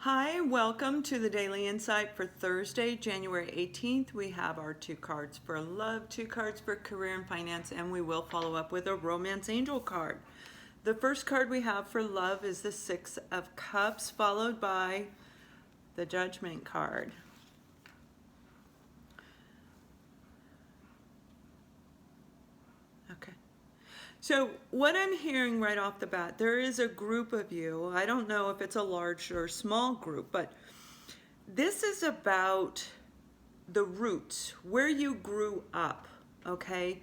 Hi, welcome to the Daily Insight for Thursday, January 18th. We have our 2 cards for love, 2 cards for career and finance, and we will follow up with a romance angel card. The first card we have for love is the 6 of Cups, followed by the Judgment card. Okay. So what I'm hearing right off the bat, there is a group of you. I don't know if it's a large or small group, but this is about the roots, where you grew up, okay?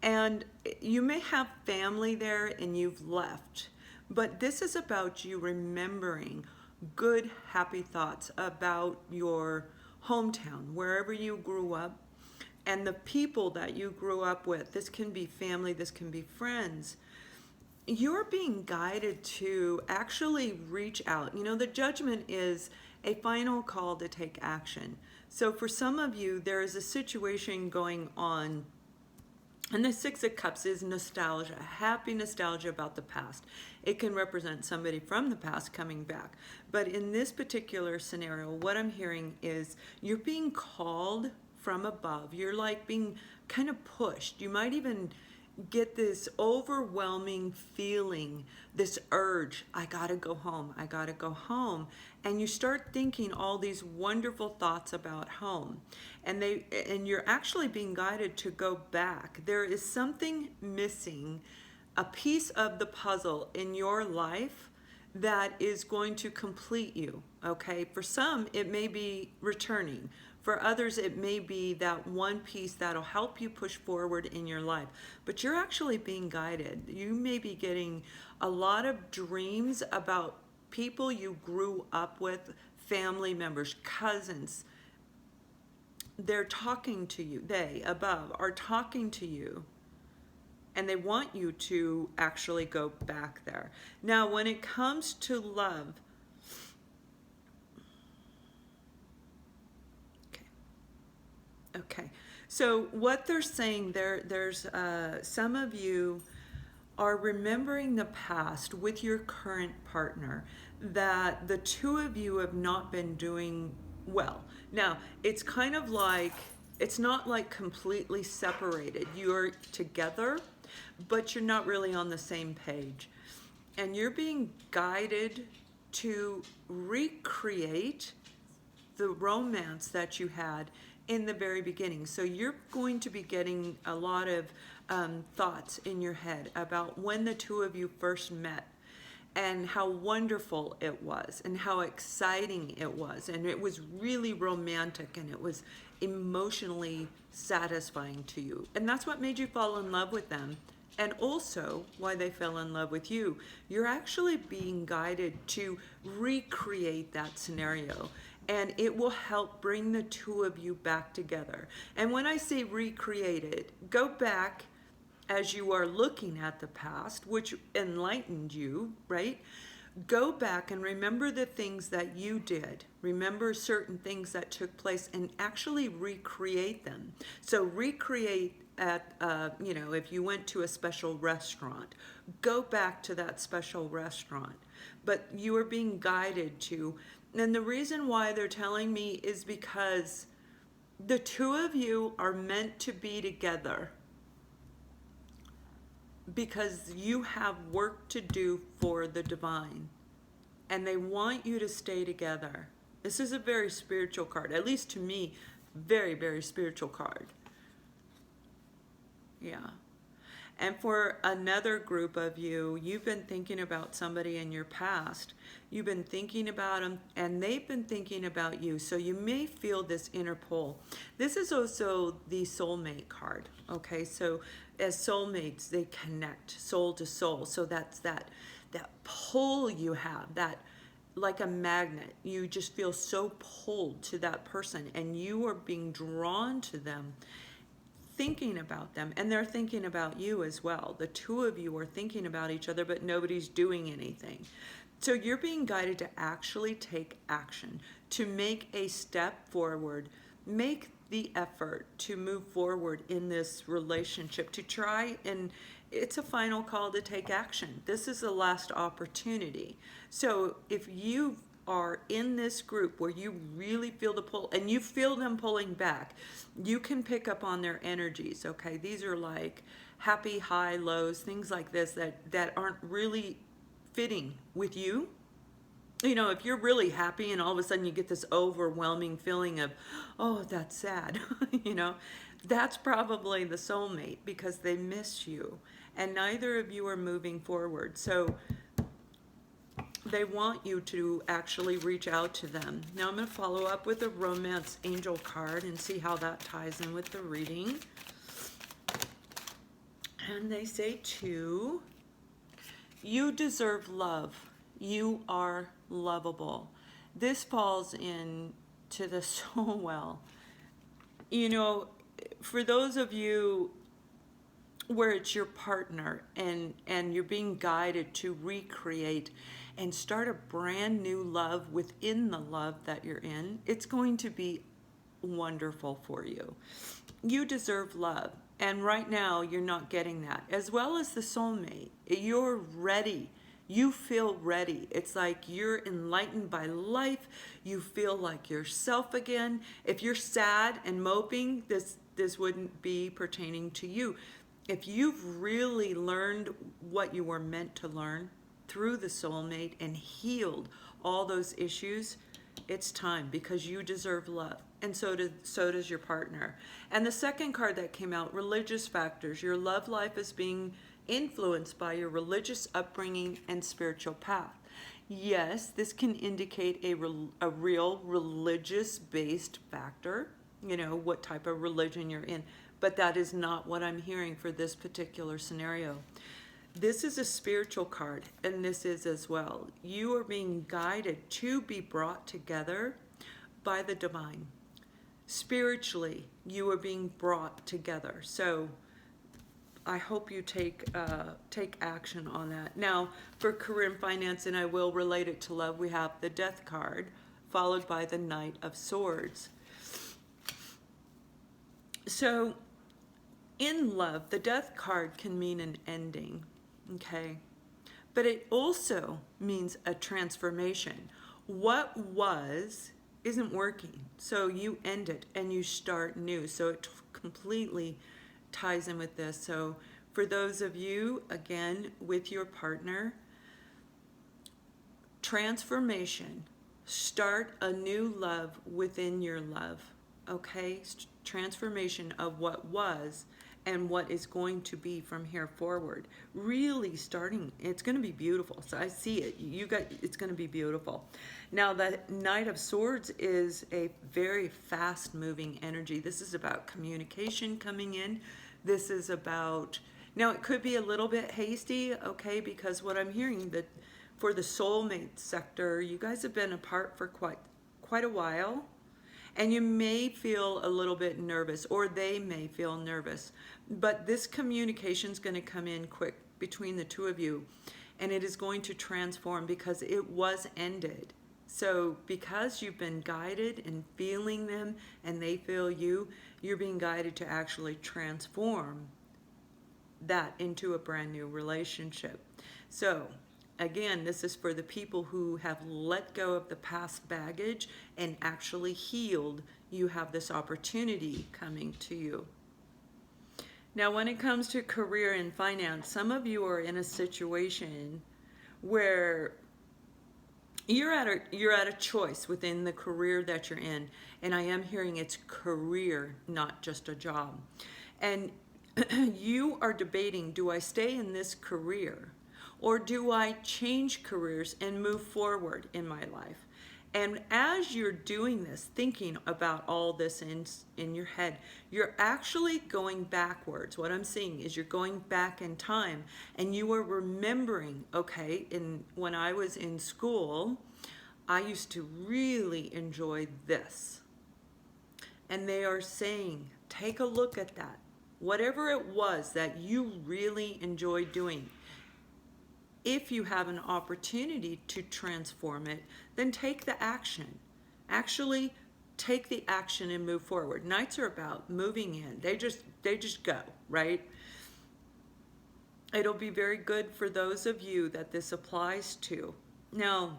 And you may have family there and you've left, but this is about you remembering good, happy thoughts about your hometown, wherever you grew up, and the people that you grew up with. This can be family, this can be friends. You're being guided to actually reach out. You know, the Judgment is a final call to take action. So for some of you, there is a situation going on, and the 6 of Cups is nostalgia, happy nostalgia about the past. It can represent somebody from the past coming back. But in this particular scenario, what I'm hearing is you're being called from above. You're like being kind of pushed. You might even get this overwhelming feeling, this urge, I gotta go home, I gotta go home. And you start thinking all these wonderful thoughts about home. And you're actually being guided to go back. There is something missing, a piece of the puzzle in your life that is going to complete you, okay? For some, it may be returning. For others, it may be that one piece that'll help you push forward in your life. But you're actually being guided. You may be getting a lot of dreams about people you grew up with, family members, cousins. They're talking to you. They, above, are talking to you. And they want you to actually go back there. Now, when it comes to love, okay, so what they're saying, there's some of you are remembering the past with your current partner, that the two of you have not been doing well. Now, it's kind of like, it's not like completely separated. You're together, but you're not really on the same page. And you're being guided to recreate the romance that you had in the very beginning. So you're going to be getting a lot of thoughts in your head about when the two of you first met and how wonderful it was and how exciting it was. And it was really romantic and it was emotionally satisfying to you. And that's what made you fall in love with them. And also why they fell in love with you. You're actually being guided to recreate that scenario, and it will help bring the two of you back together. And when I say recreate it, go back as you are looking at the past, which enlightened you, right? Go back and remember the things that you did. Remember certain things that took place and actually recreate them. So recreate at, if you went to a special restaurant, go back to that special restaurant. But you are being guided to, and the reason why they're telling me is because the two of you are meant to be together, because you have work to do for the divine, and they want you to stay together. This is a very spiritual card, at least to me, very, very spiritual card. Yeah. And for another group of you, you've been thinking about somebody in your past. You've been thinking about them, and they've been thinking about you. So you may feel this inner pull. This is also the soulmate card. Okay, so as soulmates, they connect soul to soul. So that's that pull you have, that like a magnet. You just feel so pulled to that person, and you are being drawn to them, thinking about them, and they're thinking about you as well. The two of you are thinking about each other, but nobody's doing anything. So you're being guided to actually take action, to make a step forward, make the effort to move forward in this relationship, to try, and it's a final call to take action. This is the last opportunity. So if you've are in this group where you really feel the pull and you feel them pulling back, you can pick up on their energies, okay? These are like happy high lows, things like this that aren't really fitting with you. You know, if you're really happy and all of a sudden you get this overwhelming feeling of, oh, that's sad, you know, that's probably the soulmate because they miss you and neither of you are moving forward. So they want you to actually reach out to them. Now I'm going to follow up with a romance angel card and see how that ties in with the reading. And they say too, you deserve love. You are lovable. This falls into the soul well. You know, for those of you where it's your partner and you're being guided to recreate and start a brand new love within the love that you're in, it's going to be wonderful for you. You deserve love. And right now you're not getting that. As well as the soulmate. You're ready. You feel ready. It's like you're enlightened by life. You feel like yourself again. If you're sad and moping, this wouldn't be pertaining to you. If you've really learned what you were meant to learn through the soulmate and healed all those issues, it's time because you deserve love. And so does your partner. And the second card that came out, religious factors. Your love life is being influenced by your religious upbringing and spiritual path. Yes, this can indicate a real religious-based factor, you know, what type of religion you're in. But that is not what I'm hearing for this particular scenario. This is a spiritual card, and this is as well. You are being guided to be brought together by the divine. Spiritually, you are being brought together. So I hope you take action on that. Now, for career and finance, and I will relate it to love, we have the Death card, followed by the Knight of Swords. So, in love, the Death card can mean an ending, okay? But it also means a transformation. What was isn't working, so you end it and you start new. So it completely ties in with this. So for those of you, again, with your partner, transformation, start a new love within your love, okay? Transformation of what was and what is going to be from here forward. Really starting, it's going to be beautiful. So I see it. It's going to be beautiful. Now, the Knight of Swords is a very fast-moving energy. This is about communication coming in. This is about, now it could be a little bit hasty, okay, because what I'm hearing that for the soulmate sector, you guys have been apart for quite a while. And you may feel a little bit nervous, or they may feel nervous. But this communication is going to come in quick between the two of you. And it is going to transform because it was ended. So because you've been guided and feeling them and they feel you, you're being guided to actually transform that into a brand new relationship. So again, this is for the people who have let go of the past baggage and actually healed. You have this opportunity coming to you. Now, when it comes to career and finance, some of you are in a situation where you're at a choice within the career that you're in. And I am hearing it's career, not just a job. And you are debating, do I stay in this career? Or do I change careers and move forward in my life? And as you're doing this, thinking about all this in your head, you're actually going backwards. What I'm seeing is you're going back in time and you are remembering, okay, when I was in school, I used to really enjoy this. And they are saying, take a look at that. Whatever it was that you really enjoyed doing, if you have an opportunity to transform it, then take the action. Actually, take the action and move forward. Knights are about moving in. They just go, right? It'll be very good for those of you that this applies to. Now,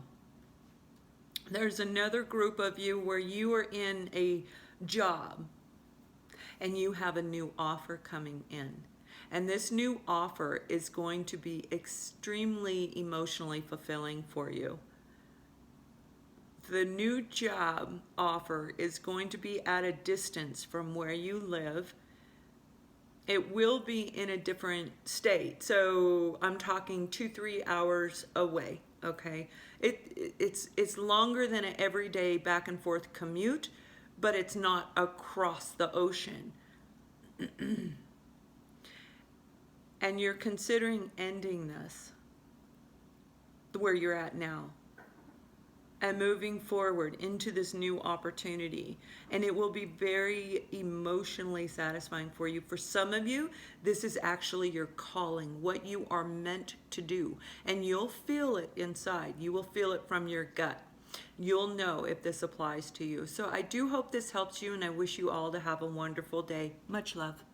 There's another group of you where you are in a job and you have a new offer coming in. And this new offer is going to be extremely emotionally fulfilling for you. The new job offer is going to be at a distance from where you live. It will be in a different state. So I'm talking 2-3 hours away. Okay. It's longer than an everyday back and forth commute, but it's not across the ocean. And you're considering ending this where you're at now and moving forward into this new opportunity. And it will be very emotionally satisfying for you. For some of you, this is actually your calling, what you are meant to do. And you'll feel it inside. You will feel it from your gut. You'll know if this applies to you. So I do hope this helps you, and I wish you all to have a wonderful day. Much love.